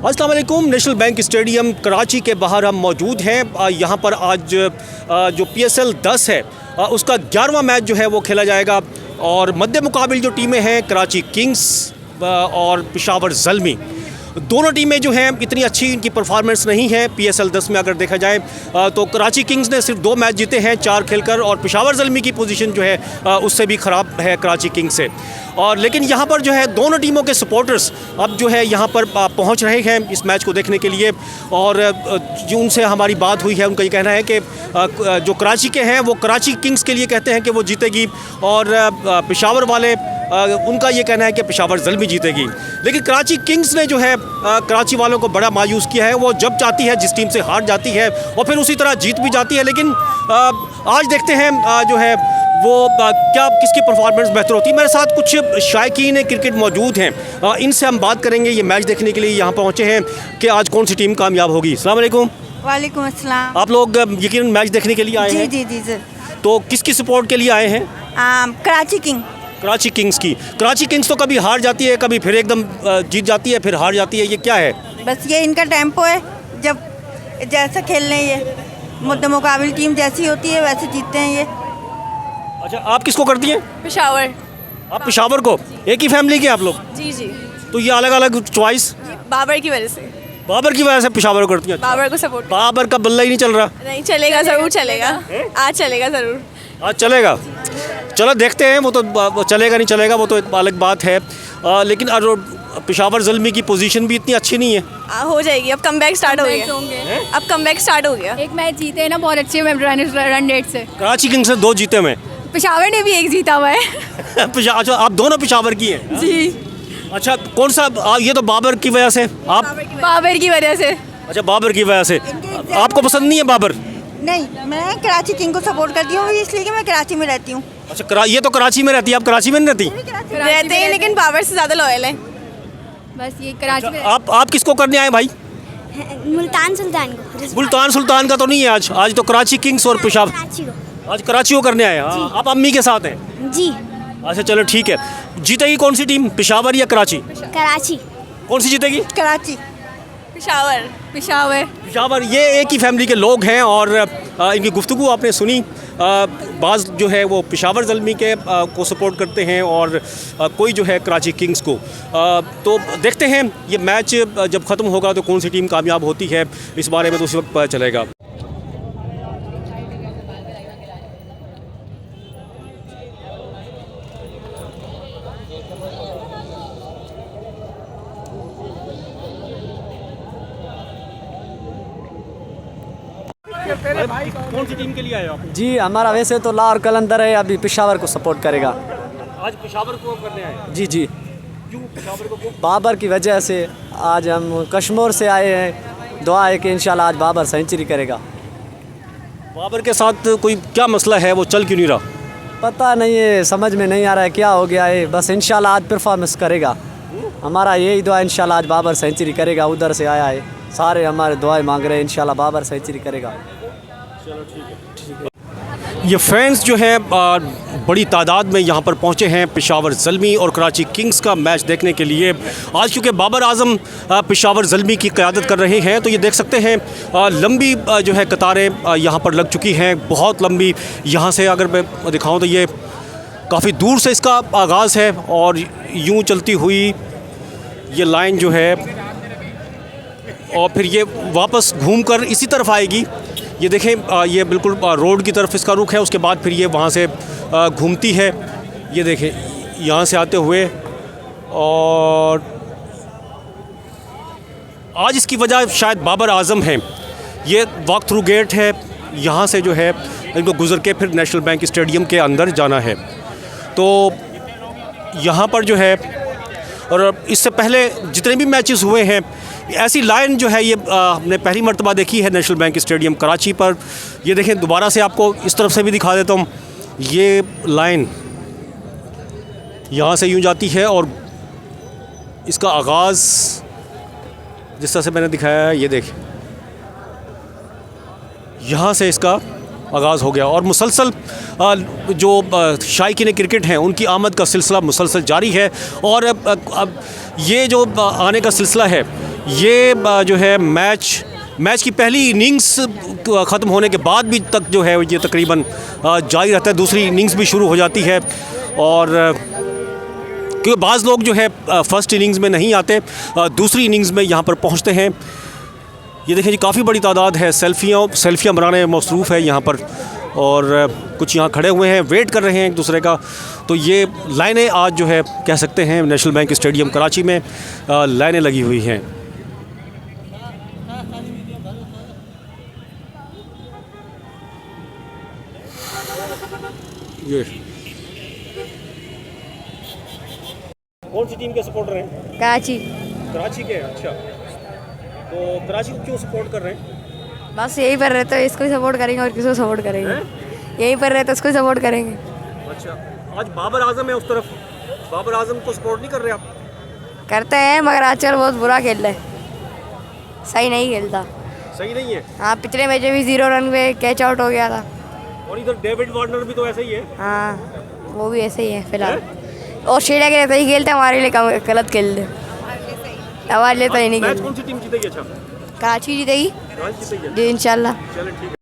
अस्सलाम वालेकुम। National bank stadium Karachi के बाहर हम मौजूद हैं। यहाँ पर आज जो PSL 10 है उसका 11वां मैच जो है वो खेला जाएगा और मद्दे मुकाबिल जो टीमें हैं कराची किंग्स और पेशावर ज़ल्मी, दोनों टीमें जो हैं इतनी अच्छी इनकी परफॉर्मेंस नहीं है। PSL 10 में अगर देखा जाए तो कराची किंग्स ने सिर्फ 2 मैच जीते हैं 4 खेलकर, और पेशावर ज़ल्मी की पोजीशन जो है उससे भी ख़राब है कराची किंग्स से। और लेकिन यहाँ पर जो है दोनों टीमों के सपोर्टर्स अब जो है यहाँ पर पहुँच रहे हैं इस मैच को देखने के लिए, और जो उनसे हमारी बात हुई है उनका ये कहना है कि जो कराची के हैं वो कराची किंग्स के लिए कहते हैं कि वो जीतेगी, और पेशावर वाले उनका ये कहना है कि पेशावर ज़ल्मी जीतेगी। लेकिन कराची किंग्स ने जो है कराची वालों को बड़ा मायूस किया है। वो जब चाहती है जिस टीम से हार जाती है और फिर उसी तरह जीत भी जाती है। लेकिन आज देखते हैं जो है वो क्या किसकी परफॉर्मेंस बेहतर होती है। मेरे साथ कुछ शायकीन क्रिकेट मौजूद हैं, इनसे हम बात करेंगे। ये मैच देखने के लिए यहाँ पहुँचे हैं कि आज कौन सी टीम कामयाब होगी। अस्सलाम वालेकुम। वालेकुम अस्सलाम। आप लोग यकीनन मैच देखने के लिए आए हैं? जी जी जी। तो किसकी सपोर्ट के लिए आए हैं? कराची किंग। कराची किंग्स की। कराची किंग्स तो कभी हार जाती है, कभी फिर एकदम जीत जाती है, फिर हार जाती है, ये क्या है? बस ये इनका टेम्पो है, जब जैसा खेलने ये मुद्दे मुकाबिल टीम जैसी होती है वैसे जीतते हैं ये। अच्छा, आप किसको करती हैं? पेशावर। आप पेशावर को? एक ही फैमिली के आप लोग? जी जी। तो ये अलग अलग चॉइस? बाबर की वजह से। बाबर की वजह से पेशावर को करती हैं? बाबर को सपोर्ट। बाबर का बल्ला ही नहीं चल रहा? नहीं चलेगा, ज़रूर चलेगा। आज चलेगा ज़रूर। आज चलेगा। चलो देखते हैं, वो तो चलेगा नहीं चलेगा वो तो एक अलग बात है। लेकिन पेशावर ज़ल्मी की पोजीशन भी इतनी अच्छी नहीं है। हो जाएगी, अब कमबैक स्टार्ट हो गया। अब कमबैक स्टार्ट हो गया। एक मैच जीते हैं ना बहुत अच्छे रन रेट से। कराची किंग्स से 2 जीते हुए। पेशावर ने भी एक जीता हुआ है। अच्छा, आप दोनों पेशावर की हैं? जी। अच्छा, कौन सा? ये तो बाबर की वजह से आप? बाबर की वजह से। अच्छा, बाबर की वजह से। आपको पसंद नहीं है बाबर? नहीं, मैं कराची किंग को सपोर्ट करती हूँ इसलिए कि मैं कराची में रहती हूँ। अच्छा, ये तो कराची में रहती है, आप कराची में नहीं रहती? रहते हैं लेकिन बाबर से ज़्यादा लॉयल है। बस ये कराची में। आप किसको करने आए भाई? मुल्तान सुल्तान को। मुल्तान सुल्तान का तो नहीं है आज तो कराची किंग्स और पेशावर। कराची को। आज कराची को करने आए। हाँ, आप अम्मी के साथ हैं? जी। अच्छा चलो ठीक है। जीतेगी कौन सी टीम, पेशावर या कराची? कराची। कौन सी जीतेगी? कराची। पेशावर। पेशावर। पेशावर। ये एक ही फैमिली के लोग हैं और इनकी गुफ्तगू आपने सुनी। बाज़ जो है वो पेशावर ज़ल्मी के को सपोर्ट करते हैं और कोई जो है कराची किंग्स को। तो देखते हैं ये मैच जब ख़त्म होगा तो कौन सी टीम कामयाब होती है, इस बारे में तो उसी वक्त पता चलेगा। भाई कौन सी टीम के लिए आए आप? जी हमारा वैसे तो लाहौर कलंदर है, अभी पेशावर को सपोर्ट करेगा। आज पेशावर को करने आए? जी जी। क्यों पेशावर को? बाबर की वजह से। आज हम कश्मीर से आए हैं, दुआ है कि इंशाल्लाह आज बाबर सेंचुरी करेगा। बाबर के साथ कोई क्या मसला है, वो चल क्यों नहीं रहा? पता नहीं है, समझ में नहीं आ रहा है क्या हो गया है। बस इंशाल्लाह आज परफॉर्मेंस करेगा। हमारा यही दुआ, इंशाल्लाह आज बाबर सेंचुरी करेगा। उधर से आया है, सारे हमारे दुआएं मांग रहे हैं, इंशाल्लाह बाबर सेंचुरी करेगा। चलो ठीक है। ये फैंस जो है बड़ी तादाद में यहाँ पर पहुँचे हैं पेशावर ज़ल्मी और कराची किंग्स का मैच देखने के लिए। आज क्योंकि बाबर आज़म पेशावर ज़ल्मी की क़यादत कर रहे हैं तो ये देख सकते हैं लंबी जो है कतारें यहाँ पर लग चुकी हैं, बहुत लंबी। यहाँ से अगर मैं दिखाऊँ तो ये काफ़ी दूर से इसका आगाज़ है और यूँ चलती हुई ये लाइन जो है और फिर ये वापस घूमकर इसी तरफ आएगी। ये देखें ये बिल्कुल रोड की तरफ इसका रुख है, उसके बाद फिर ये वहाँ से घूमती है। ये देखें यहाँ से आते हुए, और आज इसकी वजह शायद बाबर आज़म है। ये वॉक थ्रू गेट है, यहाँ से जो है इनको गुज़र के फिर नेशनल बैंक स्टेडियम के अंदर जाना है। तो यहाँ पर जो है, और इससे पहले जितने भी मैचेस हुए हैं ऐसी लाइन जो है ये हमने पहली मर्तबा देखी है नेशनल बैंक स्टेडियम कराची पर। ये देखें दोबारा से आपको इस तरफ से भी दिखा देता हूँ। ये लाइन यहाँ से यूँ जाती है और इसका आगाज़ जिस तरह से मैंने दिखाया है, ये देखें यहाँ से इसका आगाज़ हो गया और मुसलसल जो शायकीन क्रिकेट हैं उनकी आमद का सिलसिला मुसलसल जारी है। और अब ये जो आने का सिलसिला है ये जो है मैच की पहली इनिंग्स ख़त्म होने के बाद भी तक जो है ये तकरीबन जारी रहता है। दूसरी इनिंग्स भी शुरू हो जाती है और क्योंकि बाज़ लोग जो है फर्स्ट इनिंग्स में नहीं आते, दूसरी इनिंग्स में यहाँ पर पहुँचते हैं। ये देखें जी, काफ़ी बड़ी तादाद है, सेल्फियाँ बनाने में मसरूफ़ है यहाँ पर और कुछ यहाँ खड़े हुए हैं, वेट कर रहे हैं एक दूसरे का। तो ये लाइनें आज जो है कह सकते हैं नेशनल बैंक स्टेडियम कराची में लाइनें लगी हुई हैं। ये कौन सी टीम के सपोर्टर हैं? कराची के। अच्छा, तो कराची को क्यों सपोर्ट कर रहे हैं? बस यहीं पर रहते हैं, इसको सपोर्ट करेंगे और किसको सपोर्ट करेंगे? यहीं पर रहते इसको सपोर्ट करेंगे। अच्छा, आज बाबर आजम है उस तरफ, बाबर आजम को सपोर्ट नहीं कर रहे आप? करते हैं मगर आजकल बहुत बुरा खेल रहा है, सही नहीं खेलता। सही नहीं है। हाँ, पिछले मैच में भी 0 रन पे कैच आउट हो गया था। और इधर डेविड वार्नर भी तो ऐसे ही है। हाँ, वो भी ऐसे ही है फिलहाल। ऑस्ट्रेलिया के लिए सही खेलते, हमारे लिए गलत खेलते, हमारे लिए तो नहीं मैच खेलते। कौन सी टीम जीतेगी? अच्छा, कराची जीतेगी कराची जीतेगी। जी, इंशाल्लाह। चलो ठीक है।